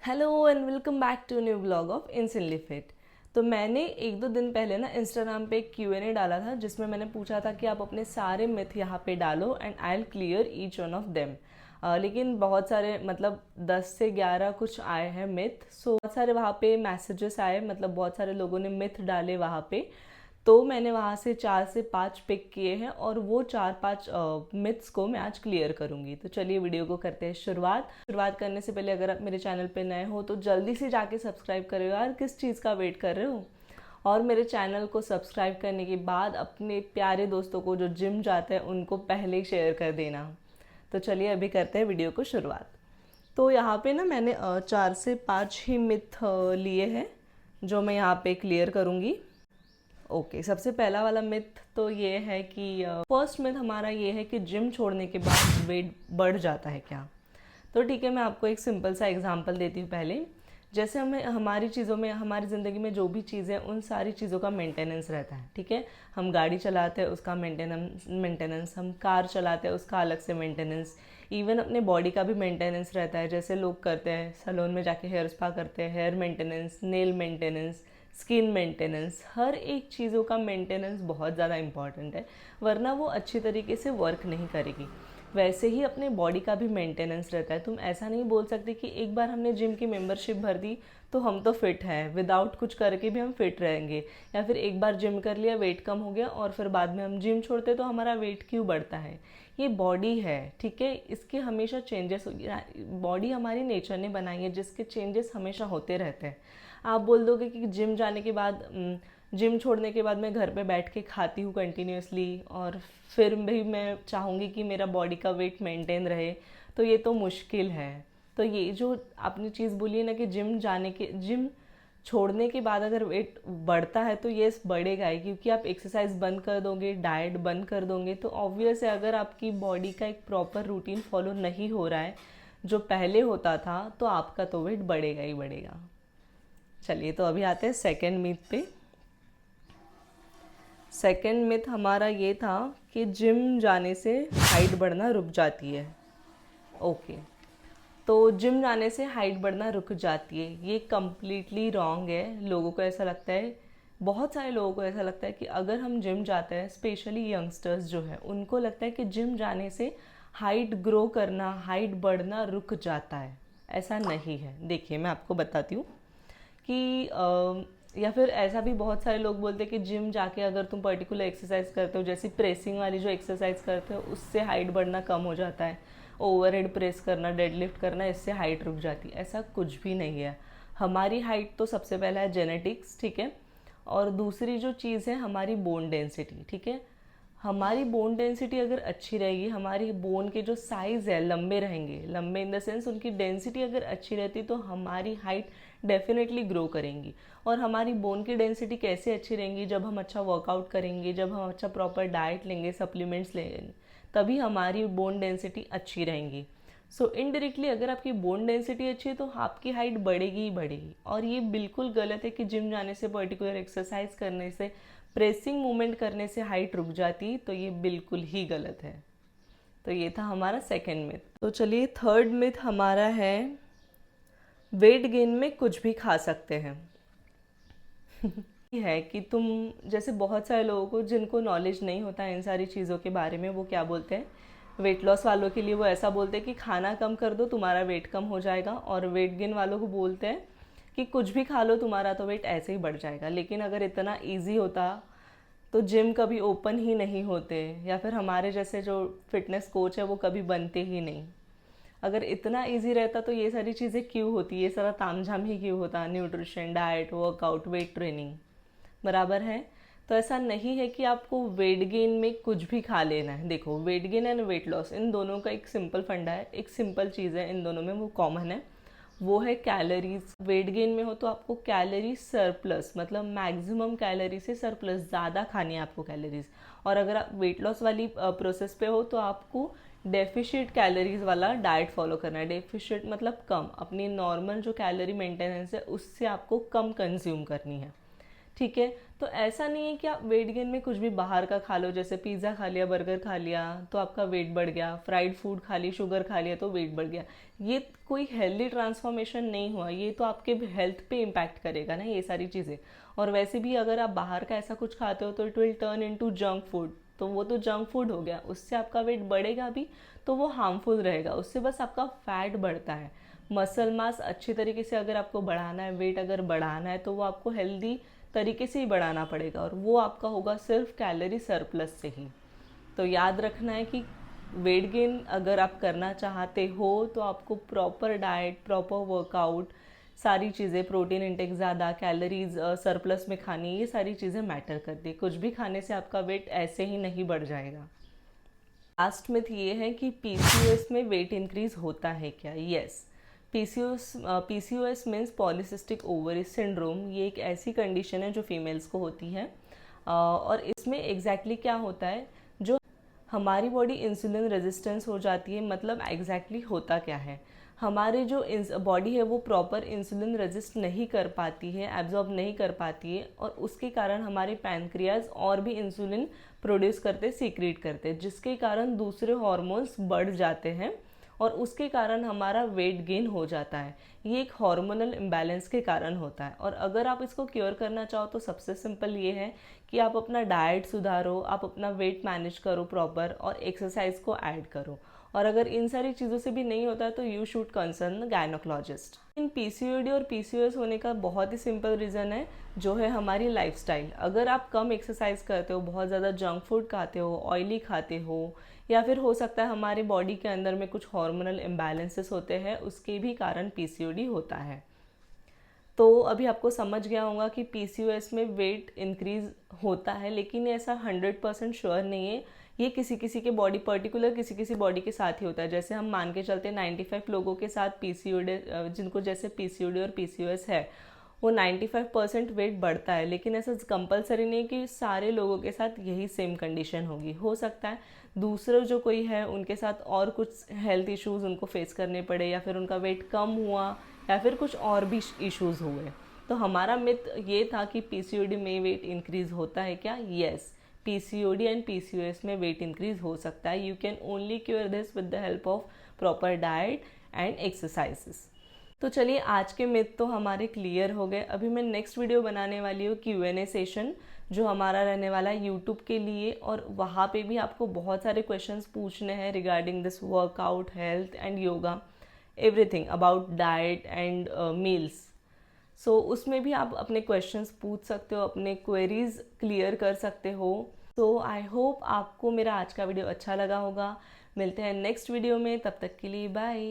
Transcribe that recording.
Hello and welcome back to new blog of Instantly Fit. तो मैंने एक दो दिन पहले ना इंस्टाग्राम पे एक Q&A डाला था जिसमें मैंने पूछा था कि आप अपने सारे मिथ यहाँ पे डालो and I will clear each one of them. लेकिन बहुत सारे मतलब 10 से 11 कुछ आए हैं मिथ। सो बहुत सारे वहाँ पे मैसेजेस आए, मतलब बहुत सारे लोगों ने मिथ डाले वहाँ पे। तो मैंने वहाँ से 4 से 5 पिक किए हैं और वो 4-5 मिथ्स को मैं आज क्लियर करूँगी। तो चलिए वीडियो को करते हैं शुरुआत करने से पहले अगर आप मेरे चैनल पे नए हो तो जल्दी से जाके सब्सक्राइब करो यार, किस चीज़ का वेट कर रहे हो। और मेरे चैनल को सब्सक्राइब करने के बाद अपने प्यारे दोस्तों को जो जिम जाते हैं उनको पहले ही शेयर कर देना। तो चलिए अभी करते हैं वीडियो को शुरुआत। तो यहाँ पे ना मैंने 4 से 5 ही मिथ लिए हैं जो मैं यहाँ पे क्लियर करूँगी। ओके, सबसे पहला वाला मिथ तो ये है कि फर्स्ट मिथ हमारा ये है कि जिम छोड़ने के बाद वेट बढ़ जाता है क्या। तो ठीक है, मैं आपको एक सिंपल सा एग्जांपल देती हूँ पहले। जैसे हमें हमारी चीज़ों में, हमारी ज़िंदगी में जो भी चीज़ें, उन सारी चीज़ों का मेंटेनेंस रहता है। ठीक है, हम गाड़ी चलाते हैं उसका मेंटेनेंस, हम कार चलाते हैं उसका अलग से मेंटेनेंस, इवन अपने बॉडी का भी मेंटेनेंस रहता है। जैसे लोग करते हैं सैलून में जाके हेयर स्पा करते हैं, hair maintenance, nail maintenance, skin maintenance, हर एक चीज़ों का मेंटेनेंस बहुत ज़्यादा इंपॉर्टेंट है, वरना वो अच्छी तरीके से वर्क नहीं करेगी। वैसे ही अपने बॉडी का भी मेंटेनेंस रहता है। तुम ऐसा नहीं बोल सकते कि एक बार हमने जिम की मेंबरशिप भर दी तो हम तो फिट हैं, विदाउट कुछ करके भी हम फिट रहेंगे। या फिर एक बार जिम कर लिया, वेट कम हो गया और फिर बाद में हम जिम छोड़ते तो हमारा वेट क्यों बढ़ता है। ये बॉडी है, ठीक है, इसके हमेशा चेंजेस, बॉडी हमारी नेचर ने बनाई है जिसके चेंजेस हमेशा होते रहते हैं। आप बोल दोगे कि जिम जाने के बाद, जिम छोड़ने के बाद मैं घर पे बैठ के खाती हूँ कंटिन्यूसली और फिर भी मैं चाहूँगी कि मेरा बॉडी का वेट मेंटेन रहे, तो ये तो मुश्किल है। तो ये जो आपने चीज़ बोली है ना कि जिम छोड़ने के बाद अगर वेट बढ़ता है तो ये बढ़ेगा ही, क्योंकि आप एक्सरसाइज बंद कर दोगे, डाइट बंद कर दोगे, तो ऑब्वियस है अगर आपकी बॉडी का एक प्रॉपर रूटीन फॉलो नहीं हो रहा है जो पहले होता था, तो आपका तो वेट बढ़ेगा ही बढ़ेगा। चलिए, तो अभी आते हैं सेकेंड मिथ पे। सेकेंड मिथ हमारा ये था कि जिम जाने से हाइट बढ़ना रुक जाती है। ओके, तो जिम जाने से हाइट बढ़ना रुक जाती है, ये कम्प्लीटली रॉन्ग है। लोगों को ऐसा लगता है, बहुत सारे लोगों को ऐसा लगता है कि अगर हम जिम जाते हैं, स्पेशली यंगस्टर्स जो है उनको लगता है कि जिम जाने से हाइट ग्रो करना, हाइट बढ़ना रुक जाता है। ऐसा नहीं है। देखिए मैं आपको बताती हूँ कि या फिर ऐसा भी बहुत सारे लोग बोलते हैं कि जिम जाके अगर तुम पर्टिकुलर एक्सरसाइज करते हो, जैसे प्रेसिंग वाली जो एक्सरसाइज करते हो, उससे हाइट बढ़ना कम हो जाता है। ओवरहेड प्रेस करना, डेडलिफ्ट करना, इससे हाइट रुक जाती है। ऐसा कुछ भी नहीं है। हमारी हाइट तो सबसे पहला है जेनेटिक्स, ठीक है, और दूसरी जो चीज़ है हमारी बोन डेंसिटी। ठीक है, हमारी बोन डेंसिटी अगर अच्छी रहेगी, हमारी बोन के जो साइज़ है लंबे रहेंगे, लंबे इन द सेंस उनकी डेंसिटी अगर अच्छी रहती तो हमारी हाइट डेफिनेटली ग्रो करेंगी। और हमारी बोन की डेंसिटी कैसे अच्छी रहेंगी, जब हम अच्छा वर्कआउट करेंगे, जब हम अच्छा प्रॉपर डाइट लेंगे, सप्लीमेंट्स लेंगे, तभी हमारी बोन डेंसिटी अच्छी रहेंगी। सो इनडायरेक्टली अगर आपकी बोन डेंसिटी अच्छी है तो आपकी हाइट बढ़ेगी ही बढ़ेगी। और ये बिल्कुल गलत है कि जिम जाने से, पर्टिकुलर एक्सरसाइज करने से, प्रेसिंग मूवमेंट करने से हाइट रुक जाती, तो ये बिल्कुल ही गलत है। तो ये था हमारा सेकेंड मिथ। तो चलिए थर्ड मिथ हमारा है वेट गेन में कुछ भी खा सकते हैं। है कि तुम, जैसे बहुत सारे लोगों को जिनको नॉलेज नहीं होता इन सारी चीज़ों के बारे में, वो क्या बोलते हैं, वेट लॉस वालों के लिए वो ऐसा बोलते हैं कि खाना कम कर दो तुम्हारा वेट कम हो जाएगा, और वेट गेन वालों को बोलते हैं कि कुछ भी खा लो तुम्हारा तो वेट ऐसे ही बढ़ जाएगा। लेकिन अगर इतना ईजी होता तो जिम कभी ओपन ही नहीं होते, या फिर हमारे जैसे जो फिटनेस कोच है वो कभी बनते ही नहीं। अगर इतना इजी रहता तो ये सारी चीज़ें क्यों होती, ये सारा तामझाम ही क्यों होता, nutrition, diet, workout, weight training, बराबर है। तो ऐसा नहीं है कि आपको वेट गेन में कुछ भी खा लेना है। देखो, weight gain and weight loss, इन दोनों का एक सिंपल फंडा है, एक सिंपल चीज़ है इन दोनों में, वो कॉमन है, वो है कैलोरीज। वेट गेन में हो तो आपको कैलोरी सरप्लस, मतलब मैक्सिमम कैलोरी से सरप्लस, ज़्यादा खानी है आपको कैलोरीज। और अगर आप वेट लॉस वाली प्रोसेस पे हो तो आपको डेफिशिट कैलोरीज वाला डाइट फॉलो करना है। डेफिशिट मतलब कम, अपनी नॉर्मल जो कैलोरी मेंटेनेंस है उससे आपको कम कंज्यूम करनी है। ठीक है। तो ऐसा नहीं है कि आप वेट गेन में कुछ भी बाहर का खा लो, जैसे पिज़्ज़ा खा लिया, बर्गर खा लिया तो आपका वेट बढ़ गया, फ्राइड फूड खा ली, शुगर खा लिया तो वेट बढ़ गया। ये कोई हेल्दी ट्रांसफॉर्मेशन नहीं हुआ, ये तो आपके हेल्थ पे इम्पैक्ट करेगा ना ये सारी चीज़ें। और वैसे भी अगर आप बाहर का ऐसा कुछ खाते हो तो it will turn into junk food, तो वो तो जंक फूड हो गया, उससे आपका वेट बढ़ेगा भी तो वो हार्मफुल रहेगा, उससे बस आपका फैट बढ़ता है। मसल मास अच्छी तरीके से अगर आपको बढ़ाना है, वेट अगर बढ़ाना है, तो वो आपको हेल्दी तरीके से ही बढ़ाना पड़ेगा, और वो आपका होगा सिर्फ कैलोरी सरप्लस से ही। तो याद रखना है कि वेट गेन अगर आप करना चाहते हो तो आपको प्रॉपर डाइट, प्रॉपर वर्कआउट, सारी चीज़ें, प्रोटीन इंटेक ज़्यादा, कैलोरीज सरप्लस में खानी, ये सारी चीज़ें मैटर करती है। कुछ भी खाने से आपका वेट ऐसे ही नहीं बढ़ जाएगा। लास्ट मिथ ये है कि पीसीओएस में वेट इंक्रीज होता है क्या? Yes, PCOS means polycystic ovary syndrome. ये एक ऐसी कंडीशन है जो फीमेल्स को होती है, और इसमें एग्जैक्टली क्या होता है, जो हमारी बॉडी इंसुलिन रेजिस्टेंस हो जाती है। मतलब एग्जैक्टली होता क्या है, हमारी जो बॉडी है वो प्रॉपर इंसुलिन रेजिस्ट नहीं कर पाती है, एब्जॉर्ब नहीं कर पाती है, और उसके कारण हमारे पैनक्रियाज और भी इंसुलिन प्रोड्यूस करते, सीक्रेट करते, जिसके कारण दूसरे हार्मोन्स बढ़ जाते हैं और उसके कारण हमारा वेट गेन हो जाता है। ये एक हार्मोनल इम्बैलेंस के कारण होता है। और अगर आप इसको क्योर करना चाहो तो सबसे सिंपल ये है कि आप अपना डाइट सुधारो, आप अपना वेट मैनेज करो प्रॉपर, और एक्सरसाइज को ऐड करो। और अगर इन सारी चीज़ों से भी नहीं होता तो you should concern the gynaecologist. In PCOD और पीसीओएस होने का बहुत ही सिंपल रीज़न है, जो है हमारी लाइफस्टाइल। अगर आप कम एक्सरसाइज करते हो, बहुत ज़्यादा जंक फूड खाते हो, ऑयली खाते हो, या फिर हो सकता है हमारे बॉडी के अंदर में कुछ हार्मोनल इम्बैलेंसेस होते हैं, उसके भी कारण पीसीओडी होता है। तो अभी आपको समझ गया होगा कि पीसीओएस में वेट इंक्रीज होता है, लेकिन ऐसा 100% श्योर नहीं है। ये किसी किसी के बॉडी, पर्टिकुलर किसी किसी बॉडी के साथ ही होता है। जैसे हम मान के चलते हैं 95 लोगों के साथ पीसीओडी, जिनको जैसे पीसीओडी और पीसीओएस है, वो 95% वेट बढ़ता है, लेकिन ऐसा कंपलसरी नहीं कि सारे लोगों के साथ यही सेम कंडीशन होगी। हो सकता है दूसरे जो कोई है उनके साथ और कुछ हेल्थ इश्यूज उनको फेस करने पड़े, या फिर उनका वेट कम हुआ, या फिर कुछ और भी इश्यूज हुए। तो हमारा मिथ ये था कि पीसीओडी में वेट इंक्रीज होता है क्या? यस, पीसीओडी एंड पीसीओएस में वेट इंक्रीज हो सकता है। You can only cure this with the help of proper diet and exercises. तो चलिए, आज के मिथ तो हमारे क्लियर हो गए। अभी मैं नेक्स्ट वीडियो बनाने वाली हूँ Q&A सेशन, जो हमारा रहने वाला है यूट्यूब के लिए, और वहाँ पे भी आपको बहुत सारे क्वेश्चंस पूछने हैं regarding this workout, health and yoga, everything about diet and meals. So उसमें भी आप अपने क्वेश्चंस पूछ सकते हो, अपने क्वेरीज क्लियर कर सकते हो। तो आई होप आपको मेरा आज का वीडियो अच्छा लगा होगा। मिलते हैं नेक्स्ट वीडियो में, तब तक के लिए बाय।